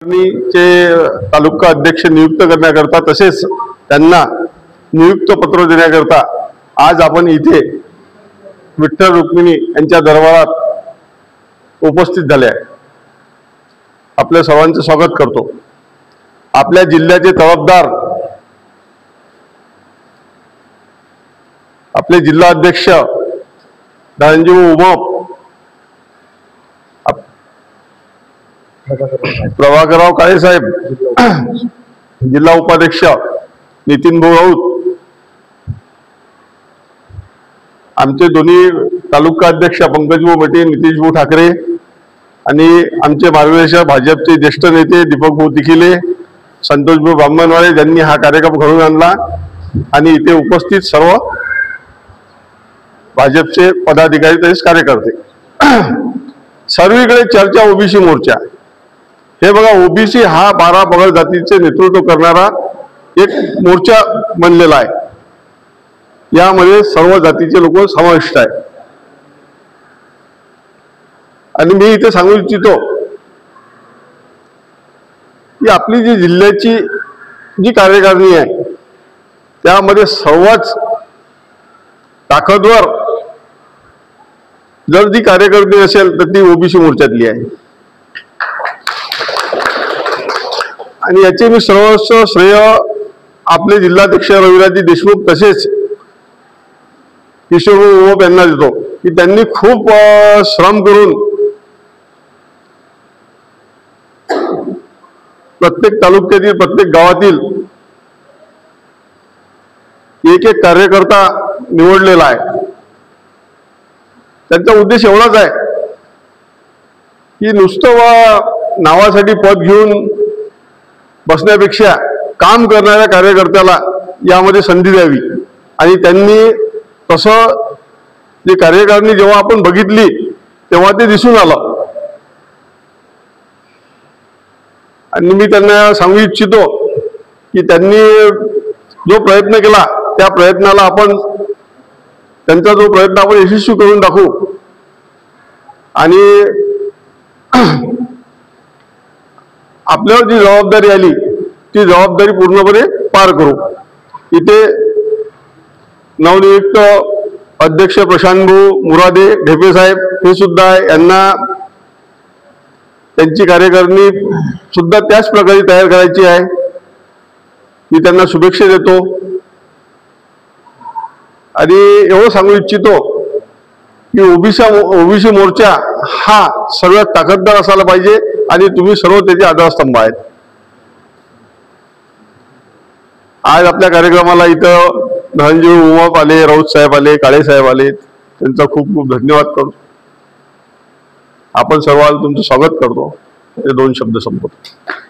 चे तालुका अध्यक्ष नियुक्त करण्याकरता तसेच त्यांना नियुक्त पत्र देण्याकरता आज आपण इथे विठ्ठल रुक्मिणी यांच्या दरबारात उपस्थित झाले आहे। आपल्या सर्वांचं स्वागत करतो। आपल्या जिल्ह्याचे तळपदार आपले जिल्हा अध्यक्ष धनंजय उमाप, प्रभाकरराव काळे साहेब, जिल्हा उपाध्यक्ष नितीन भाऊ राऊत, आमचे दोन्ही तालुका अध्यक्ष पंकज भाऊ मेटे, नितीश भाऊ ठाकरे आणि आमचे मार्गदर्शक भाजपचे ज्येष्ठ नेते दीपक भाऊ तिखिले, संतोष भाऊ ब्राह्मणवाळे ज्यांनी हा कार्यक्रम घडवून आणला आणि इथे उपस्थित सर्व भाजपचे पदाधिकारी तसेच कार्यकर्ते। सर्वीकडे चर्चा ओबीसी मोर्चा। हे बघा, ओबीसी हा 12 पगड जातीचे नेतृत्व करणारा एक मोर्चा बनलेला आहे। यामध्ये सर्व जातीचे लोक समाविष्ट आहेत आणि मी इथे सांगू इच्छितो की आपली जी जिल्ह्याची जी कार्यकारिणी आहे त्यामध्ये सर्वच ताकदवर जर ती कार्यकर्ती असेल तर ती ओबीसी मोर्चातली आहे आणि याचे मी सर्वस्व श्रेय आपले जिल्हाध्यक्ष रविराजजी देशमुख तसेच किशोर उमाप यांना देतो की त्यांनी खूप श्रम करून प्रत्येक तालुक्यातील प्रत्येक गावातील एक एक कार्यकर्ता निवडलेला आहे। त्यांचा उद्देश एवढाच आहे की नुसतं नावासाठी पद घेऊन बसण्यापेक्षा काम करणाऱ्या कार्यकर्त्याला यामध्ये संधी द्यावी आणि त्यांनी तसं जी कार्यकारिणी जेव्हा आपण बघितली तेव्हा ते दिसून आलं आणि मी त्यांना सांगू इच्छितो की त्यांनी जो प्रयत्न केला त्या प्रयत्नाला आपण त्यांचा जो प्रयत्न आपण यशस्वी करून दाखवू आणि आपल्यावर जी जबाबदारी आली ती जबाबदारी पूर्णपणे पार करू। इथे नवनियुक्त अध्यक्ष प्रशांत भाऊ मुरादे ढेपे साहेब हे सुद्धा यांना त्यांची कार्यकारिणी सुद्धा त्याच प्रकारे तयार करायची आहे। मी त्यांना शुभेच्छा देतो आणि एवढं सांगू इच्छितो की ओबीसी मोर्चा हा सर्वात ताकददार असायला पाहिजे आणि तुम्ही सर्व त्याचे आधारस्तंभ आहेत। आज आपल्या कार्यक्रमाला इथं धनंजय उमाप आले, राऊत साहेब आले, काळे साहेब आले, त्यांचा खूप खूप धन्यवाद करतो। आपण सर्वांना तुमचं स्वागत करतो। हे 2 शब्द संपवतो।